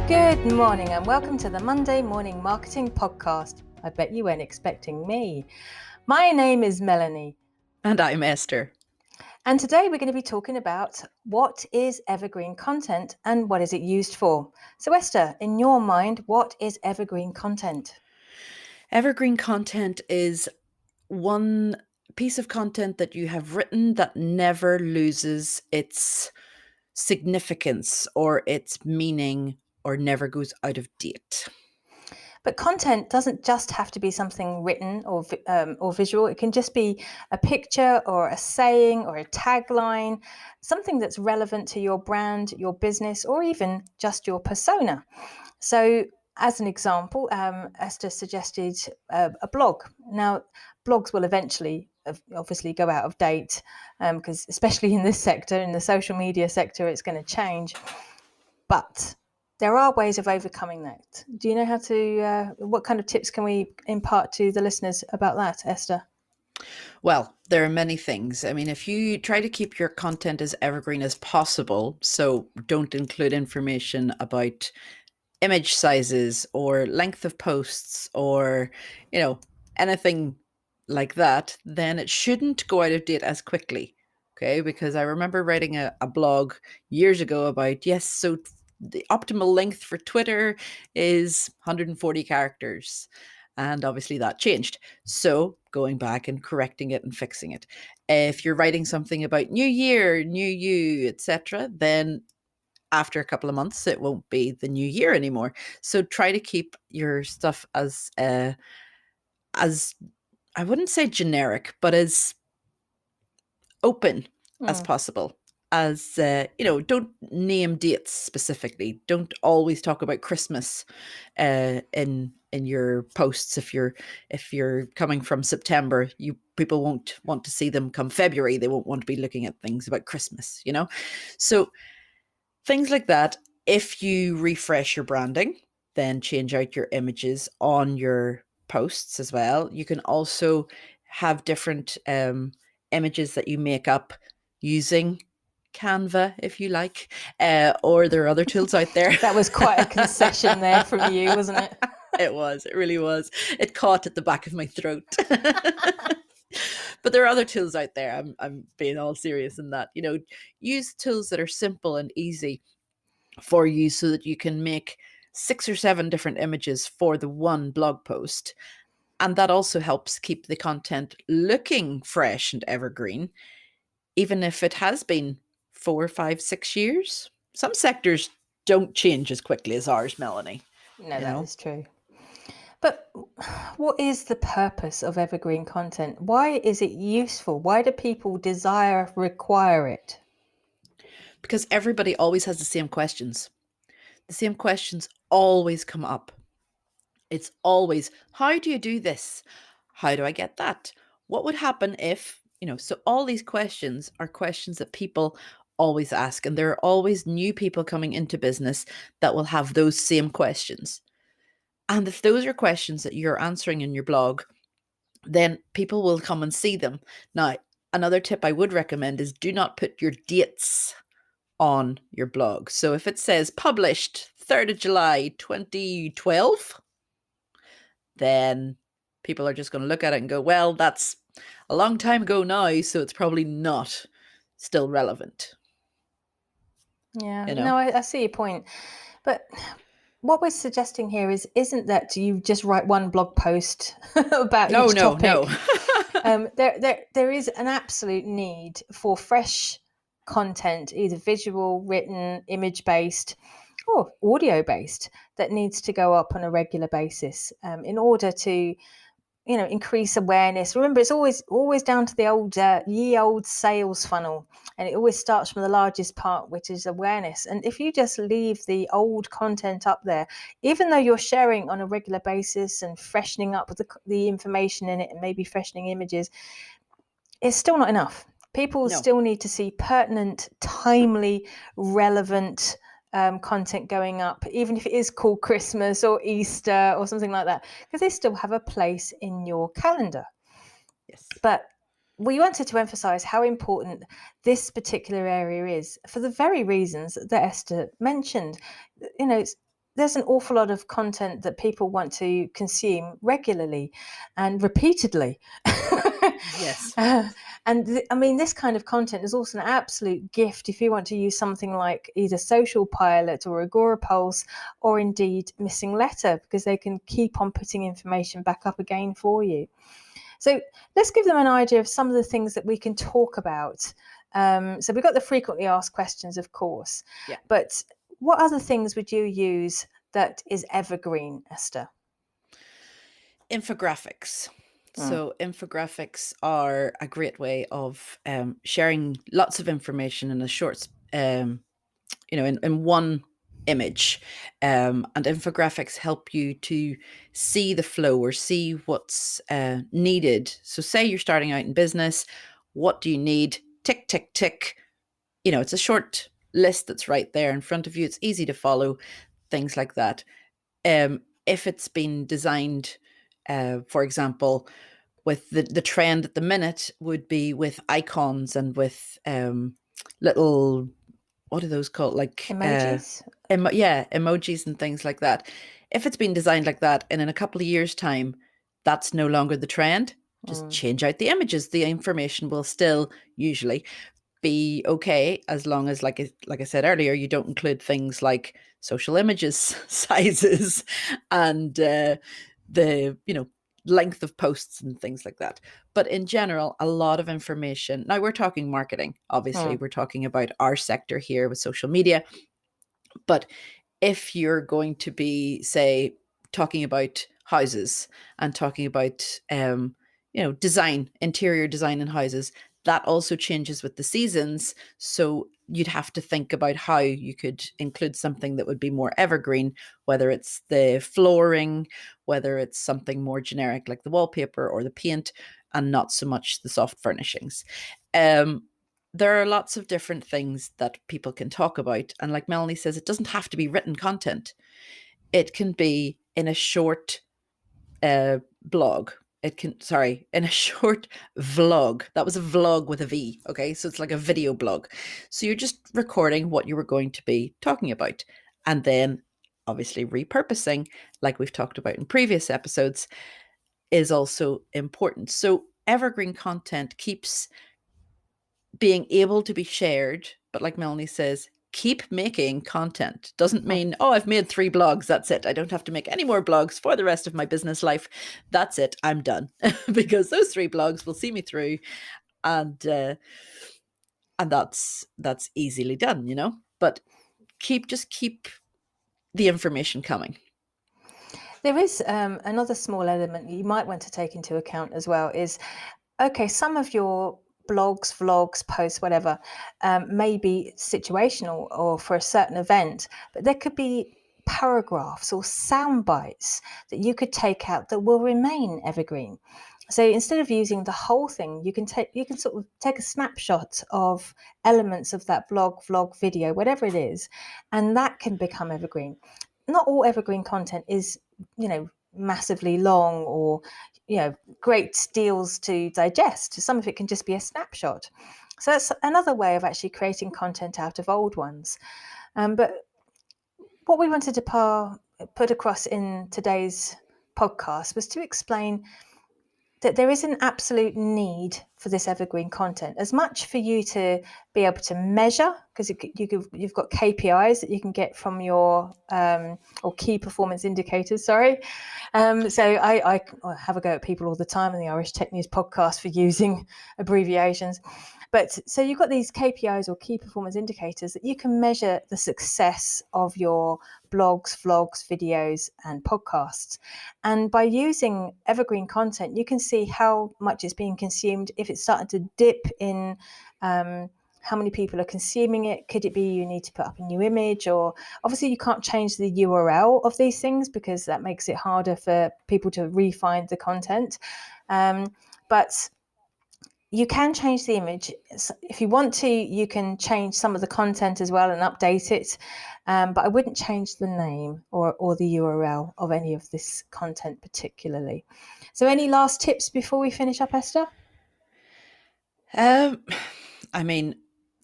Good morning and welcome to the Monday Morning Marketing Podcast. I bet you weren't expecting me. My name is Melanie. And I'm Esther. And today we're going to be talking about what is evergreen content and what is it used for. So Esther, in your mind, what is evergreen content? Evergreen content is one piece of content that you have written that never loses its significance or its meaning or never goes out of date. But content doesn't just have to be something written or visual. It can just be a picture or a saying or a tagline, something that's relevant to your brand, your business, or even just your persona. So as an example, Esther suggested a blog. Now, blogs will eventually obviously go out of date because especially in this sector, in the social media sector, it's going to change. But there are ways of overcoming that. Do you know how to, what kind of tips can we impart to the listeners about that, Esther? Well, there are many things. I mean, if you try to keep your content as evergreen as possible, so don't include information about image sizes or length of posts or, anything like that, then it shouldn't go out of date as quickly. Okay, because I remember writing a blog years ago about, so the optimal length for Twitter is 140 characters. And obviously that changed. So going back and correcting it and fixing it. If you're writing something about new year, new you, etc., then after a couple of months, it won't be the new year anymore. So try to keep your stuff as I wouldn't say generic, but as open as possible. As don't name dates specifically. Don't always talk about Christmas in your posts. If you're coming from September, people won't want to see them come February. They won't want to be looking at things about Christmas. So things like that. If you refresh your branding, then change out your images on your posts as well. You can also have different images that you make up using Canva, if you like, or there are other tools out there. That was quite a concession there from you, wasn't it? It was. It really was. It caught at the back of my throat. But there are other tools out there. I'm being all serious in that. Use tools that are simple and easy for you so that you can make 6 or 7 different images for the one blog post. And that also helps keep the content looking fresh and evergreen, even if it has been 4, 5, 6 years. Some sectors don't change as quickly as ours, Melanie. No, that is true. But what is the purpose of evergreen content? Why is it useful? Why do people require it? Because everybody always has the same questions. The same questions always come up. It's always, how do you do this? How do I get that? What would happen if, so all these questions are questions that people always ask. And there are always new people coming into business that will have those same questions. And if those are questions that you're answering in your blog, then people will come and see them. Now, another tip I would recommend is do not put your dates on your blog. So if it says published 3rd of July, 2012, then people are just going to look at it and go, well, that's a long time ago now, so it's probably not still relevant. Yeah, no, I see your point. But what we're suggesting here isn't that you just write one blog post about each topic. No. There is an absolute need for fresh content, either visual, written, image-based, or audio-based, that needs to go up on a regular basis in order to increase awareness. Remember, it's always down to the old sales funnel, and it always starts from the largest part, which is awareness. And if you just leave the old content up there, even though you're sharing on a regular basis and freshening up the information in it and maybe freshening images, it's still not enough. People still need to see pertinent, timely, relevant content going up, even if it is called Christmas or Easter or something like that, because they still have a place in your calendar. Yes. But we wanted to emphasize how important this particular area is for the very reasons that Esther mentioned. There's an awful lot of content that people want to consume regularly and repeatedly. Yes. This kind of content is also an absolute gift if you want to use something like either Social Pilot or Agorapulse, or indeed Missing Letter, because they can keep on putting information back up again for you. So let's give them an idea of some of the things that we can talk about. So we've got the frequently asked questions, of course. Yeah. But what other things would you use that is evergreen, Esther? Infographics. So infographics are a great way of sharing lots of information in a short, in one image. And infographics help you to see the flow or see what's needed. So say you're starting out in business, what do you need? Tick, tick, tick. It's a short list that's right there in front of you. It's easy to follow, things like that. If it's been designed, for example, with the trend at the minute would be with icons and with little, what are those called? Like emojis? Emojis and things like that. If it's been designed like that, and in a couple of years' time, that's no longer the trend, just change out the images. The information will still usually be okay, as long as, like I said earlier, you don't include things like social images, sizes, and the length of posts and things like that. But in general, a lot of information. Now we're talking marketing, obviously. We're talking about our sector here with social media. But if you're going to be, say, talking about houses and talking about design, interior design in houses, that also changes with the seasons. So you'd have to think about how you could include something that would be more evergreen, whether it's the flooring, whether it's something more generic like the wallpaper or the paint, and not so much the soft furnishings. There are lots of different things that people can talk about. And like Melanie says, it doesn't have to be written content. It can be in a short blog. In a short vlog. That was a vlog with a V. Okay. So it's like a video blog. So you're just recording what you were going to be talking about. And then obviously repurposing, like we've talked about in previous episodes, is also important. So evergreen content keeps being able to be shared. But like Melanie says, keep making content. Doesn't mean, I've made 3 blogs, that's it. I don't have to make any more blogs for the rest of my business life. That's it. I'm done. Because those 3 blogs will see me through, and that's easily done, But keep the information coming. There is another small element you might want to take into account as well is, okay, some of your blogs, vlogs, posts, whatever, may be situational or for a certain event, but there could be paragraphs or sound bites that you could take out that will remain evergreen. So instead of using the whole thing, you can sort of take a snapshot of elements of that blog, vlog, video, whatever it is, and that can become evergreen. Not all evergreen content is, massively long or, great deals to digest. Some of it can just be a snapshot. So that's another way of actually creating content out of old ones. But what we wanted to put across in today's podcast was to explain that there is an absolute need for this evergreen content, as much for you to be able to measure, because you've got KPIs that you can get from your or key performance indicators. Sorry. So I have a go at people all the time in the Irish Tech News podcast for using abbreviations. But so you've got these KPIs or key performance indicators that you can measure the success of your blogs, vlogs, videos, and podcasts. And by using evergreen content, you can see how much it's being consumed. If it's starting to dip in how many people are consuming it, could it be you need to put up a new image? Or obviously you can't change the URL of these things because that makes it harder for people to re-find the content. But you can change the image. If you want to, you can change some of the content as well and update it. But I wouldn't change the name or the URL of any of this content particularly. So any last tips before we finish up, Esther? I mean,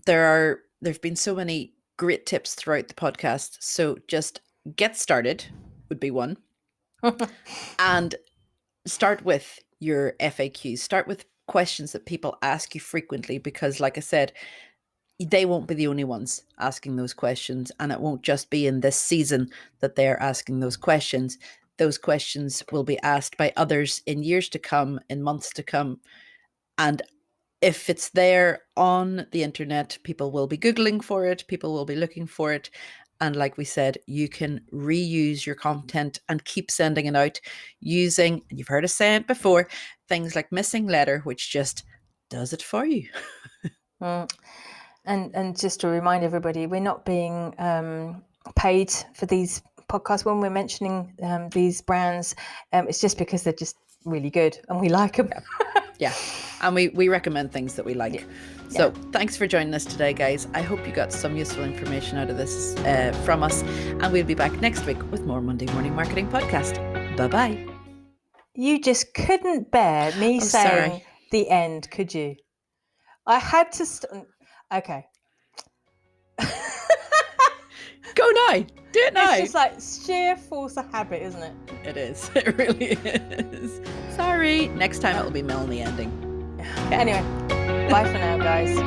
there've been so many great tips throughout the podcast. So just get started would be one. And start with your FAQs. Start with questions that people ask you frequently, because like I said, they won't be the only ones asking those questions, and it won't just be in this season that they're asking those questions. Those questions will be asked by others in years to come, in months to come. And if it's there on the internet, people will be Googling for it, people will be looking for it. And like we said, you can reuse your content and keep sending it out using, and you've heard us say it before, things like Missing Letter, which just does it for you. And just to remind everybody, we're not being paid for these podcasts. When we're mentioning these brands, it's just because they're just really good and we like them. Yeah. And we recommend things that we like. Yeah. So thanks for joining us today, guys. I hope you got some useful information out of this from us. And we'll be back next week with more Monday Morning Marketing Podcast. Bye-bye. You just couldn't bear me saying the end, could you? I had to... Okay. Go now. Do it now. It's just like sheer force of habit, isn't it? It is. It really is. Sorry. Next time it'll be Melanie ending. Anyway, bye for now, guys.